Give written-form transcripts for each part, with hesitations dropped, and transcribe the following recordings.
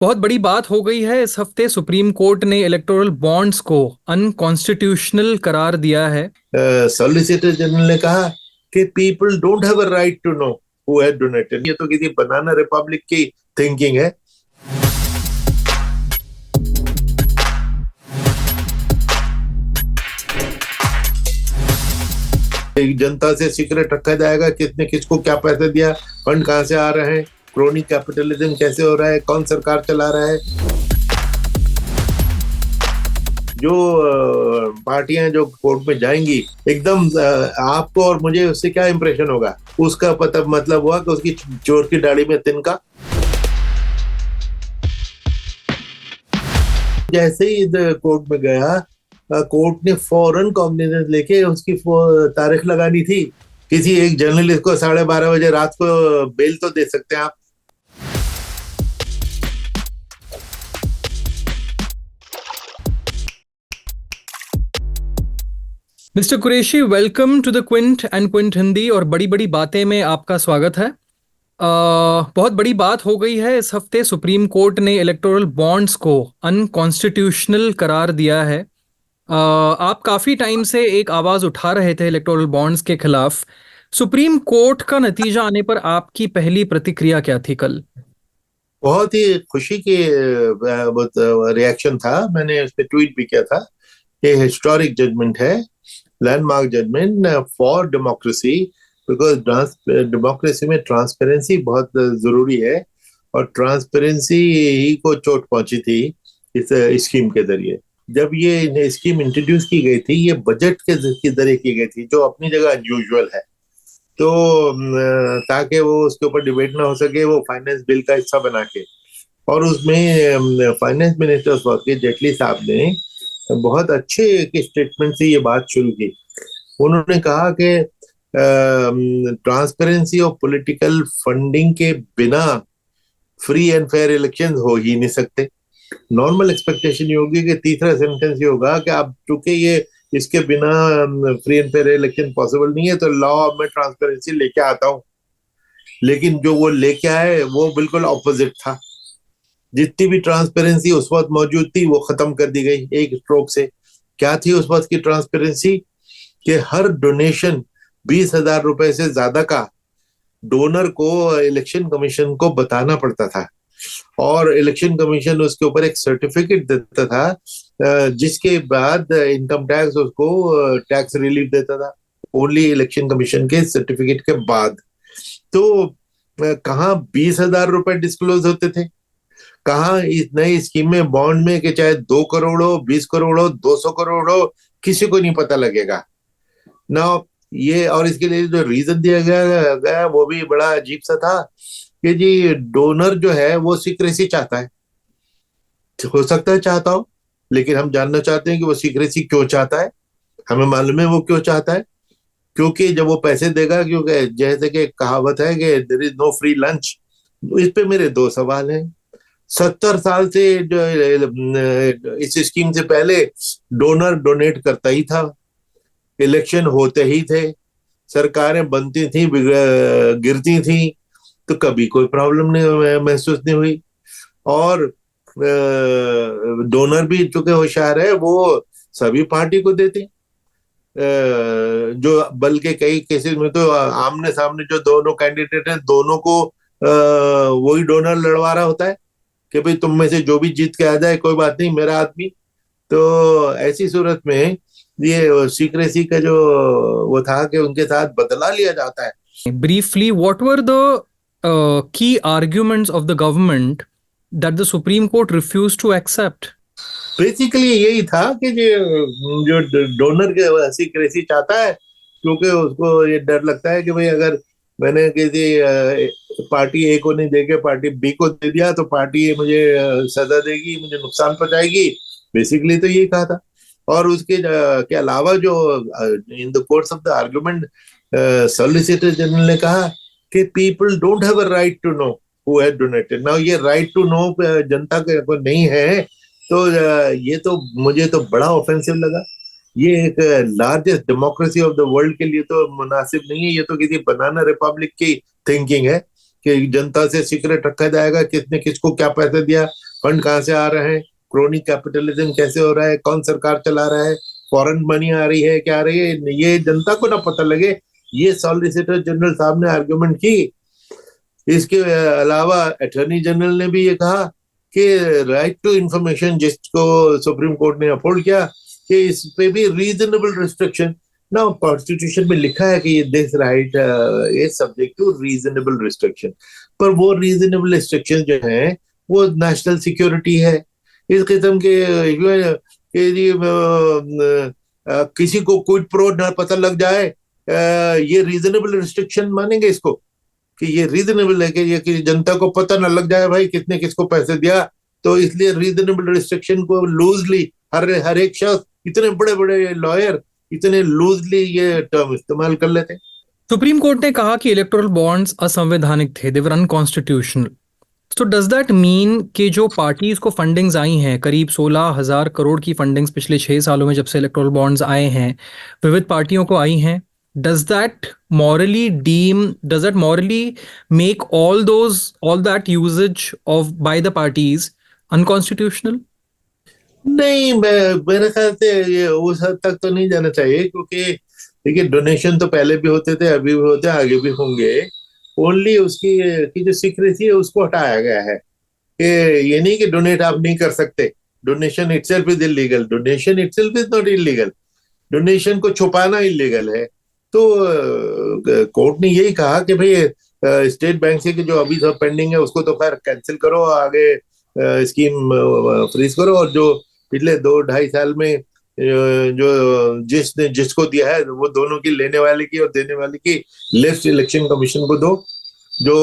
बहुत बड़ी बात हो गई है। इस हफ्ते सुप्रीम कोर्ट ने इलेक्टोरल बॉन्ड्स को अनकॉन्स्टिट्यूशनल करार दिया है। सॉलिसिटर जनरल ने कहा कि people don't have a right to know who had donated. ये तो किसी बनाना रिपब्लिक की थिंकिंग है। एक जनता से सीक्रेट रखा जाएगा किसने किसको क्या पैसे दिया, फंड कहां से आ रहे हैं, क्रोनी कैपिटलिज्म कैसे हो रहा है, कौन सरकार चला रहा है। जो पार्टियां जो कोर्ट में जाएंगी, एकदम आपको और मुझे उससे क्या इंप्रेशन होगा, उसका पता मतलब हुआ कि उसकी चोर की दाढ़ी में तिनका। जैसे ही कोर्ट में गया, कोर्ट ने फौरन कॉग्निजेंस लेके उसकी तारीख लगानी थी। किसी एक जर्नलिस्ट को 12:30 बजे रात को बेल तो दे सकते हैं आप। Mister Qureshi, welcome to the Quint and Quint Hindi और बड़ी बड़ी बातें में आपका स्वागत है। बहुत बड़ी बात हो गई है। इस हफ्ते सुप्रीम कोर्ट ने इलेक्टोरल बॉन्ड्स को अनकॉन्स्टिट्यूशनल करार दिया है। आप काफी टाइम से एक आवाज उठा रहे थे इलेक्टोरल बॉन्ड्स के खिलाफ। सुप्रीम कोर्ट का नतीजा आने पर आपकी पहली प्रतिक्रिया क्या थी कल? बहुत ही खुशी की रिएक्शन था। मैंने उस पर ट्वीट भी किया था। ये हिस्टोरिक जजमेंट है, landmark judgment for democracy, because democracy में ट्रांसपेरेंसी बहुत जरूरी है। और ट्रांसपेरेंसी ही को चोट पहुंची थी इस स्कीम के जरिए। जब ये स्कीम इंट्रोड्यूस की गई थी, ये बजट के जरिए की गई थी, जो अपनी जगह अनयूजुअल है। तो ताकि वो उसके ऊपर डिबेट ना हो सके, वो फाइनेंस बिल का हिस्सा बना के, और उसमें फाइनेंस मिनिस्टर उस वक्त के जेटली साहब ने बहुत अच्छे एक स्टेटमेंट से ये बात शुरू की। उन्होंने कहा कि ट्रांसपेरेंसी और पॉलिटिकल फंडिंग के बिना फ्री एंड फेयर इलेक्शन हो ही नहीं सकते। नॉर्मल एक्सपेक्टेशन ये होगी कि तीसरा सेंटेंस ये होगा कि आप चूंकि ये इसके बिना free and fair election possible नहीं है, तो लॉ में ट्रांसपेरेंसी लेके आता हूँ। लेकिन जो वो लेके आए वो बिल्कुल ऑपोजिट था। जितनी भी ट्रांसपेरेंसी उस वक्त मौजूद थी वो खत्म कर दी गई एक स्ट्रोक से। क्या थी उस वक्त की ट्रांसपेरेंसी? कि हर डोनेशन 20,000 रुपए से ज्यादा का डोनर को इलेक्शन कमीशन को बताना पड़ता था, और इलेक्शन कमीशन उसके ऊपर एक सर्टिफिकेट देता था, जिसके बाद इनकम टैक्स उसको टैक्स रिलीफ देता था, ओनली इलेक्शन कमीशन के सर्टिफिकेट के बाद। तो कहाँ 20,000 रुपए डिस्क्लोज होते थे, कहाँ इस नई स्कीम में बॉन्ड में कि चाहे 2 करोड़ हो, 20 करोड़ हो, 200 करोड़ हो, किसी को नहीं पता लगेगा ना। ये और इसके लिए जो रीजन दिया गया वो भी बड़ा अजीब सा था कि जी डोनर जो है वो सीक्रेसी चाहता है। हो सकता है चाहता हो, लेकिन हम जानना चाहते हैं कि वो सीक्रेसी क्यों चाहता है। हमें मालूम है वो क्यों चाहता है। क्योंकि जब वो पैसे देगा, क्योंकि जैसे कि कहावत है कि there is no free lunch. इस पे मेरे दो सवाल हैं। 70 साल से इस स्कीम से पहले डोनर डोनेट करता ही था, इलेक्शन होते ही थे, सरकारें बनती थी, गिरती थी, तो कभी कोई प्रॉब्लम नहीं महसूस नहीं हुई। और डोनर भी चूंकि होशियार है, वो सभी पार्टी को देते। जो बल्कि कई केसेस में तो आमने सामने जो दोनों कैंडिडेट हैं, दोनों को वही डोनर लड़वा रहा होता है कि भाई तुम में से जो भी जीत के आ जाए कोई बात नहीं, मेरा आदमी। तो ऐसी सूरत में ये सीक्रेसी का जो वो था कि उनके साथ बदला लिया जाता है। Briefly, what were the key arguments of the government that the Supreme Court refused to accept? Basically यही था कि जो डोनर के सीक्रेसी चाहता है, क्योंकि उसको ये डर लगता है कि भाई अगर मैंने किसी पार्टी ए को नहीं देके पार्टी बी को दे दिया तो पार्टी ए मुझे सजा देगी, मुझे नुकसान पहुंचाएगी। बेसिकली तो यही कहा था। और उसके के अलावा जो in the course of the argument, solicitor general ने कहा कि people don't have a right to know who had donated. Now ये राइट टू नो जनता को नहीं है, तो ये तो मुझे तो बड़ा ऑफेंसिव लगा। ये एक largest democracy of the world के लिए तो मुनासिब नहीं है। ये तो किसी बनाना रिपब्लिक की थिंकिंग है कि जनता से सीक्रेट रखा जाएगा किसने किसको क्या पैसे दिया, फंड कहाँ से आ रहे हैं, क्रोनी कैपिटलिज्म कैसे हो रहा है, कौन सरकार चला रहा है, फॉरेन मनी आ रही है, क्या आ रही है, ये जनता को ना पता लगे। ये सॉलिसिटर जनरल साहब ने आर्ग्यूमेंट की। इसके अलावा अटॉर्नी जनरल ने भी ये कहा कि राइट टू इंफॉर्मेशन जिसको सुप्रीम कोर्ट ने अफोर्ड किया, कि इस पे भी रीजनेबल रिस्ट्रिक्शन ना, कॉन्स्टिट्यूशन में लिखा है कि this right is subject to reasonable restriction. पर वो रीजनेबल रिस्ट्रिक्शन जो है वो नेशनल सिक्योरिटी है। इस किस्म के किसी को क्विड प्रो ना पता लग जाए, ये रीजनेबल रिस्ट्रिक्शन मानेंगे इसको? कि ये रीजनेबल है कि ये कि जनता को पता ना लग जाए भाई किसने किसको पैसे दिया, तो इसलिए रीजनेबल रिस्ट्रिक्शन को लूजली हर एक शख्स, इतने बड़े बड़े लॉयर इतने लूजली ये टर्म इस्तेमाल कर लेते हैं। सुप्रीम कोर्ट ने कहा कि इलेक्टोरल बॉन्ड्स असंवैधानिक थे, दे वर अनकॉन्स्टिट्यूशनल। तो डज दैट मीन कि जो पार्टीज को फंडिंग्स आई हैं, करीब 16,000 करोड़ की फंडिंग्स पिछले 6 सालों में जब से इलेक्टोरल बॉन्ड्स आए हैं, विविध पार्टियों को आई हैं, does that morally make all that usage of by the parties unconstitutional? नहीं, मेरे ख्याल से ये उस हद तक तो नहीं जाना चाहिए, क्योंकि देखिए डोनेशन तो पहले भी होते थे, अभी भी होते हैं, आगे भी होंगे। ओनली उसकी की जो सीक्रेसी है उसको हटाया गया है, कि ये नहीं कि डोनेट आप नहीं कर सकते। Donation itself is illegal, donation itself is not illegal, donation को छुपाना इलीगल है। तो कोर्ट ने यही कहा कि भाई स्टेट बैंक से कि जो अभी सब पेंडिंग है उसको तो खैर कैंसिल करो, आगे स्कीम फ्रीज करो, और जो पिछले 2-2.5 साल में जो जिसने जिसको दिया है वो दोनों की, लेने वाले की और देने वाले की लिस्ट इलेक्शन कमीशन को दो, जो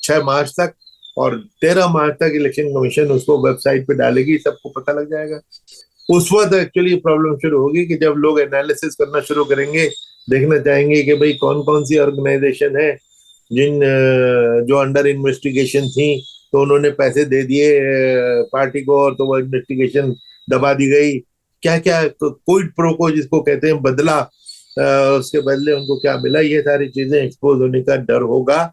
6 मार्च तक और 13 मार्च तक इलेक्शन कमीशन उसको वेबसाइट पे डालेगी, सबको पता लग जाएगा। उस वक्त एक्चुअली प्रॉब्लम शुरू होगी कि जब लोग एनालिसिस करना शुरू करेंगे, देखना चाहेंगे कि भाई कौन कौन सी ऑर्गेनाइजेशन है जिन जो अंडर इन्वेस्टिगेशन थी, तो उन्होंने पैसे दे दिए पार्टी को, और तो वो इन्वेस्टिगेशन दबा दी गई। क्या क्या क्विड प्रो को जिसको कहते हैं बदला, उसके बदले उनको क्या मिला, ये सारी चीजें एक्सपोज होने का डर होगा।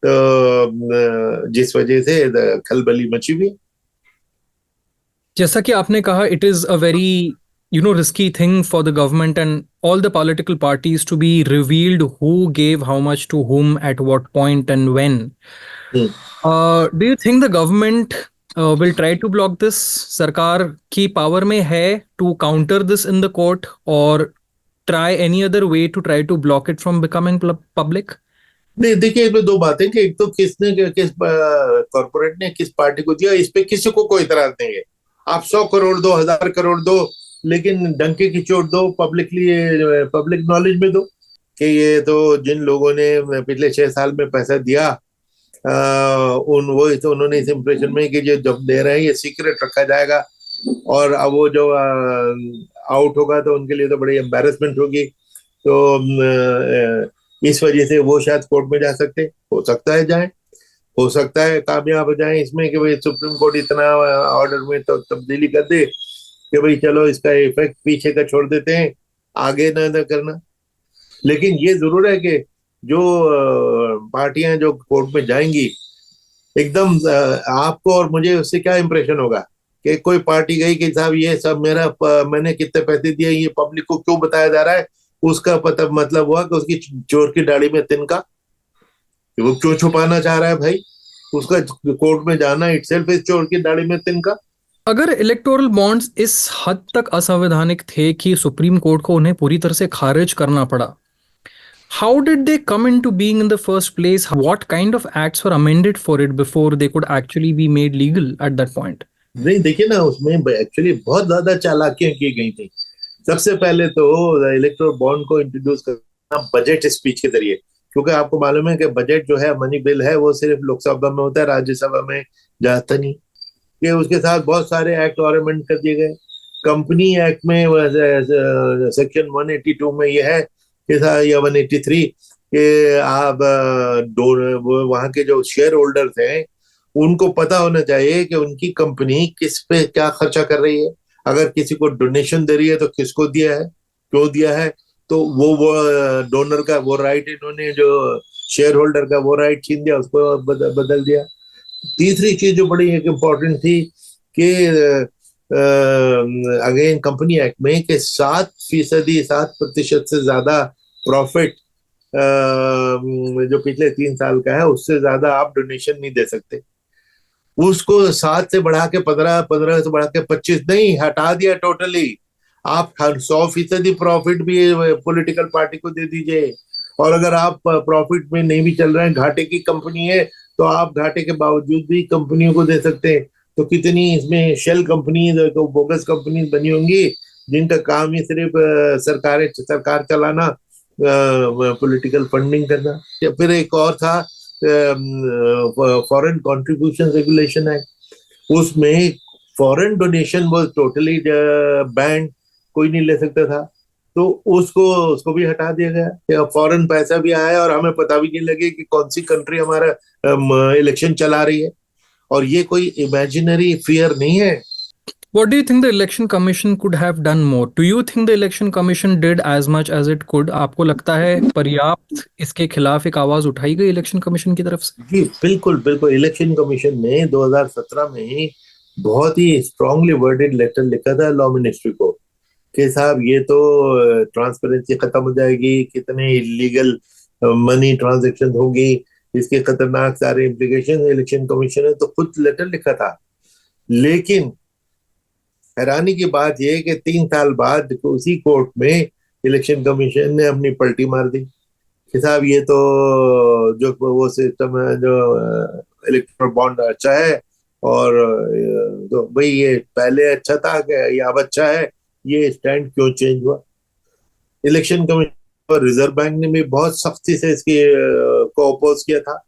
तो जिस वजह से खलबली मची हुई। जैसा कि आपने कहा, it is a very risky thing for the government and all the political parties to be revealed who gave how much to whom at what point and when. Do you think the government will try to block this? सरकार की power में है to counter this in the court or try any other way to try to block it from becoming public? नहीं, देखिए इसमें दो बातें कि एक तो किसने किस कॉर्पोरेट ने किस पार्टी को दिया, इस पे किसी को कोई इतराज नहीं है। आप 100 करोड़ दो, 1000 करोड़ दो, लेकिन डंके की चोट दो, पब्लिकली पब्लिक नॉलेज में दो कि ये तो जिन लोगों ने पिछले 6 साल में पैसा दिया, उन वो तो उन्होंने इस इंप्रेशन में कि जो जब दे रहे हैं ये सीक्रेट रखा जाएगा, और अब वो जो आउट होगा तो उनके लिए तो बड़ी एम्बेरसमेंट होगी। तो इस वजह से वो शायद कोर्ट में जा सकते, हो सकता है जाए, हो सकता है कामयाब हो जाए इसमें कि भाई सुप्रीम कोर्ट इतना ऑर्डर में तो तब्दीली कर दे कि भाई चलो इसका इफेक्ट पीछे का छोड़ देते हैं, आगे ना करना। लेकिन ये जरूर है कि जो पार्टियां जो कोर्ट में जाएंगी, एकदम आपको और मुझे उससे क्या इंप्रेशन होगा कि कोई पार्टी गई कि साहब ये सब मैंने कितने पैसे दिए, ये पब्लिक को क्यों बताया जा रहा है, उसका पता मतलब हुआ कि उसकी चोर की दाढ़ी में तिनका, वो क्यों छुपाना चाह रहा है भाई, उसका कोर्ट में जाना इटसेल्फ इज चोर की दाढ़ी में तिनका। अगर इलेक्टोरल बॉन्ड्स इस हद तक असंवैधानिक थे कि सुप्रीम कोर्ट को उन्हें पूरी तरह से खारिज करना पड़ा, how did they come into being in the first place? What kind of acts were amended for it before they could actually be made legal at that point? नहीं, देखिए ना, उसमें एक्चुअली बहुत ज्यादा चालाकियां की गई थी। सबसे पहले तो इलेक्टोरल बॉन्ड को इंट्रोड्यूस करना बजट स्पीच के जरिए, क्योंकि आपको मालूम है कि बजट जो है, मनी बिल है, वो सिर्फ लोकसभा में होता है, राज्यसभा में जाता नहीं। कि उसके साथ बहुत सारे एक्ट और अमेंड कर दिए गए। कंपनी एक्ट में सेक्शन 182 में यह है कि या 183 कि आप वहां के जो शेयर होल्डर्स हैं उनको पता होना चाहिए कि उनकी कंपनी किस पे क्या खर्चा कर रही है, अगर किसी को डोनेशन दे रही है तो किसको दिया है, क्यों दिया है। तो वो डोनर का वो राइट इन्होंने, जो शेयर होल्डर का वो राइट छीन दिया, उसको बदल दिया। तीसरी चीज जो बड़ी एक इम्पोर्टेंट थी कि अगेन कंपनी एक्ट में कि 7%, 7% से ज्यादा प्रॉफिट जो पिछले 3 साल का है उससे ज्यादा आप डोनेशन नहीं दे सकते। उसको 7 से बढ़ा के 15, 15 से बढ़ा के 25 नहीं, हटा दिया टोटली। आप 100% प्रॉफिट भी पॉलिटिकल पार्टी को दे दीजिए। और अगर आप प्रॉफिट में नहीं भी चल रहे हैं, घाटे की कंपनी है, तो आप घाटे के बावजूद भी कंपनियों को दे सकते हैं। तो कितनी इसमें शेल कंपनीज, तो बोगस कंपनीज बनी होंगी जिनका काम ही सिर्फ सरकार चलाना, पॉलिटिकल फंडिंग करना। या फिर एक और था फॉरेन कंट्रीब्यूशन रेगुलेशन एक्ट, उसमें foreign donation was totally band, कोई नहीं ले सकता था। तो उसको उसको भी हटा दिया गया। फॉरेन पैसा भी आया और हमें पता भी नहीं लगे कि कौन सी कंट्री हमारा इलेक्शन चला रही है। और ये कोई इमेजिनरी फियर नहीं है। What do you think the election commission could have done more? Do you think the election commission did as much as it could? आपको लगता है पर्याप्त इसके खिलाफ एक आवाज उठाई गई इलेक्शन कमीशन की तरफ से? जी बिल्कुल बिल्कुल। इलेक्शन कमीशन ने 2017 में ही बहुत ही स्ट्रांगली वर्डेड लेटर लिखा था लॉ मिनिस्ट्री को कि साहब ये तो ट्रांसपेरेंसी खत्म हो जाएगी, कितने इलीगल मनी ट्रांजैक्शन होगी, इसके खतरनाक सारे इम्प्लीकेशन। इलेक्शन कमीशन ने तो खुद लेटर लिखा था। लेकिन हैरानी की बात यह है कि 3 साल बाद उसी कोर्ट में इलेक्शन कमीशन ने अपनी पलटी मार दी कि साहब ये तो जो वो सिस्टम है, जो इलेक्ट्रल बॉन्ड अच्छा है, और तो भाई ये पहले अच्छा था कि ये अब अच्छा है, ये स्टैंड क्यों चेंज हुआ। इलेक्शन कमीशन और रिजर्व बैंक ने भी बहुत सख्ती से इसकी को अपोज किया था।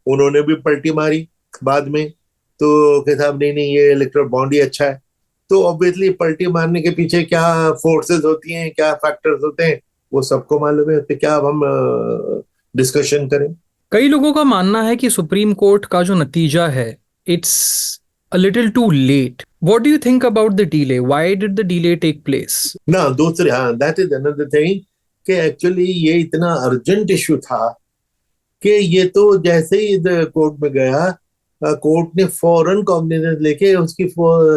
उन्होंने भी पलटी मारी बाद में, तो के साहब नहीं नहीं ये इलेक्ट्रल बॉन्ड ही अच्छा है। तो ऑब्वियसली पलटी मारने के पीछे क्या फोर्सेस होती हैं, क्या फैक्टर्स होते हैं, वो सबको मालूम है। तो क्या अब हम डिस्कशन करें। कई लोगों का मानना है कि सुप्रीम कोर्ट का जो नतीजा है, it's a little too late. What do you think about the delay? Why did the delay take place? ना दूसरे, हाँ, दैट इज अनदर थिंग कि एक्चुअली ये इतना अर्जेंट इशू था कि ये तो जैसे ही कोर्ट में गया, कोर्ट ने फौरन कॉग्निजेंस लेके उसकी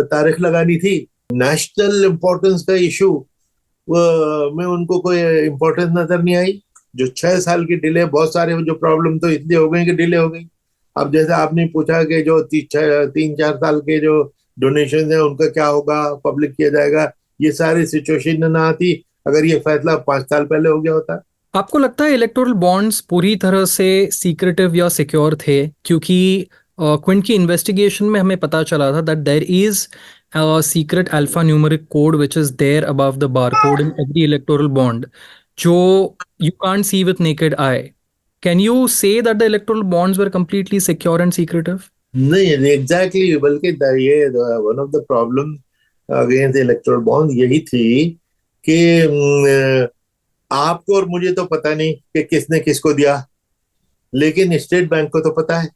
तारीख लगानी थी। नेशनल इम्पोर्टेंस का इशू में उनको कोई इम्पोर्टेंस नजर नहीं आई। जो 6 साल की डिले, बहुत सारे जो प्रॉब्लम तो इसलिए हो गई कि डिले हो गई। अब जैसे आपने पूछा कि जो 3-4 साल के जो डोनेशन है उनका क्या होगा, पब्लिक किया जाएगा, ये सारी सिचुएशन ना आती अगर ये फैसला 5 साल पहले हो गया होता। आपको लगता है इलेक्टोरल बॉन्ड्स पूरी तरह से सीक्रेटिव या सिक्योर थे? क्योंकि क्विंट की इन्वेस्टिगेशन में हमें पता चला था that there is secret alphanumeric code which is there above the bar code in every electoral bond, जो you can't see with naked eye. Can you say that the electoral bonds were completely secure and secretive? नहीं exactly, बल्कि ये one of the problem against electoral bond यही थी कि आपको और मुझे तो पता नहीं कि किसने किसको दिया, लेकिन स्टेट बैंक को तो पता है।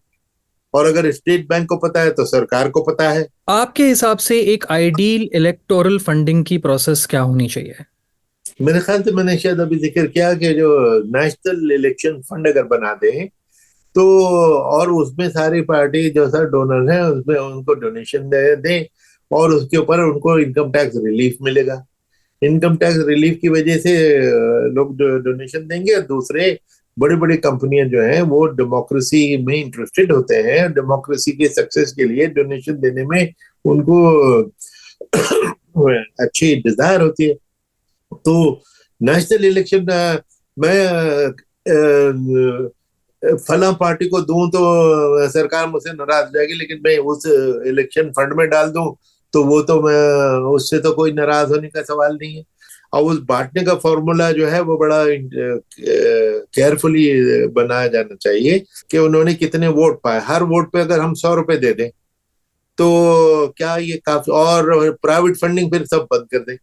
और अगर स्टेट बैंक को पता है तो सरकार को पता है। आपके हिसाब से एक आइडियल इलेक्टोरल फंडिंग की प्रोसेस क्या होनी चाहिए? मेरे ख्याल से मैंने शायद अभी जिक्र किया कि जो नेशनल इलेक्शन फंड अगर बना दें तो, और उसमें सारी पार्टी जो सर डोनर है उसमें उनको डोनेशन दे दें, और उसके ऊपर उनको इनकम टैक्स रिलीफ मिलेगा। इनकम टैक्स रिलीफ की वजह से लोग डोनेशन देंगे। और दूसरे बड़ी बड़ी कंपनियां जो हैं वो डेमोक्रेसी में इंटरेस्टेड होते हैं, डेमोक्रेसी के सक्सेस के लिए डोनेशन देने में उनको अच्छी डिजायर होती है। तो नेशनल इलेक्शन मैं फला पार्टी को दूं तो सरकार मुझसे नाराज हो जाएगी, लेकिन मैं उस इलेक्शन फंड में डाल दूं तो वो तो मैं, उससे तो कोई नाराज होने का सवाल नहीं है। और उस बांटने का फॉर्मूला जो है वो बड़ा केयरफुली बनाया जाना चाहिए कि उन्होंने कितने वोट पाए। हर वोट पे अगर हम 100 रुपए दे दें तो क्या ये काफी, और प्राइवेट फंडिंग फिर सब बंद कर दें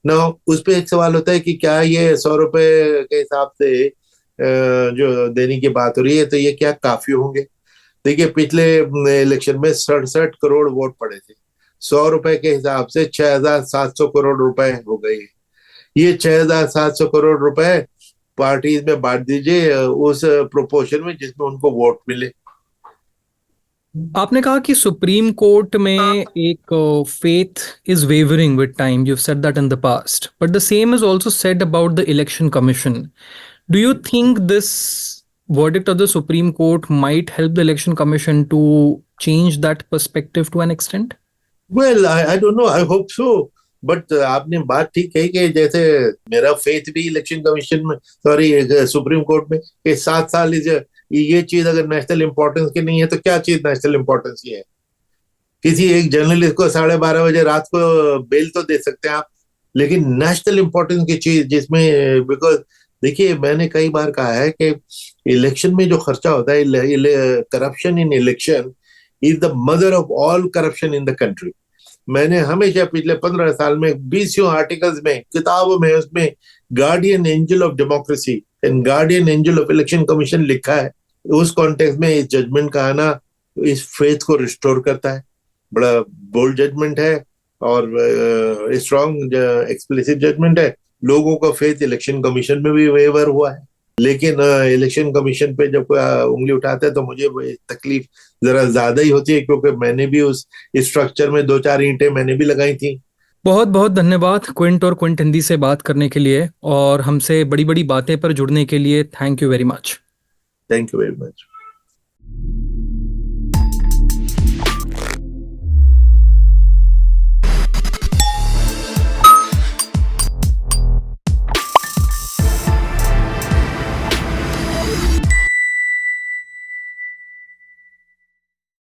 ना। उस पे एक सवाल होता है कि क्या ये 100 रुपए के हिसाब से जो देने की बात हो रही है तो ये क्या काफी होंगे। देखिए पिछले इलेक्शन में 67 करोड़ वोट पड़े थे। 100 रुपए के हिसाब से 6,700 करोड़ रुपए हो गए। ये 6,700 करोड़ रुपए पार्टीज में बांट दीजिए उस प्रोपोर्शन में जिसमें उनको वोट मिले। आपने कहा कि सुप्रीम कोर्ट में एक faith is wavering with time, you said that in the past, but the same is also said about the election commission. Do you think this verdict of the Supreme Court might help the election commission to change that perspective to an extent? Well I don't know, I hope so. But आपने बात ठीक कही कि जैसे मेरा faith भी election commission में, sorry, supreme court में, कि 7 साल ये चीज अगर नेशनल इंपॉर्टेंस की नहीं है तो क्या चीज नेशनल इंपॉर्टेंस की है? किसी एक जर्नलिस्ट को 12:30 बजे रात को बेल तो दे सकते हैं आप, लेकिन नेशनल इंपॉर्टेंस की चीज जिसमें, बिकॉज देखिए मैंने कई बार कहा है कि इलेक्शन में जो खर्चा होता है, corruption in election is the mother of all corruption in the country. मैंने हमेशा पिछले 15 साल में 20 आर्टिकल्स में, किताबों में, उसमें guardian angel of democracy and guardian angel of election commission लिखा है. उस कॉन्टेक्स्ट में इस जजमेंट का आना इस फेथ को रिस्टोर करता है. बड़ा बोल्ड जजमेंट है और स्ट्रॉन्ग एक्सप्लिसिट जजमेंट है. लोगों का फेथ इलेक्शन कमीशन में भी वेवर हुआ है, लेकिन इलेक्शन कमीशन पे जब कोई उंगली उठाता है तो मुझे तकलीफ जरा ज्यादा ही होती है, क्योंकि मैंने भी उस स्ट्रक्चर में 2-4 ईंटें मैंने भी लगाई थी. बहुत बहुत धन्यवाद क्विंट और क्विंट हिंदी से बात करने के लिए और हमसे बड़ी बड़ी बातें पर जुड़ने के लिए. Thank you very much. Thank you very much.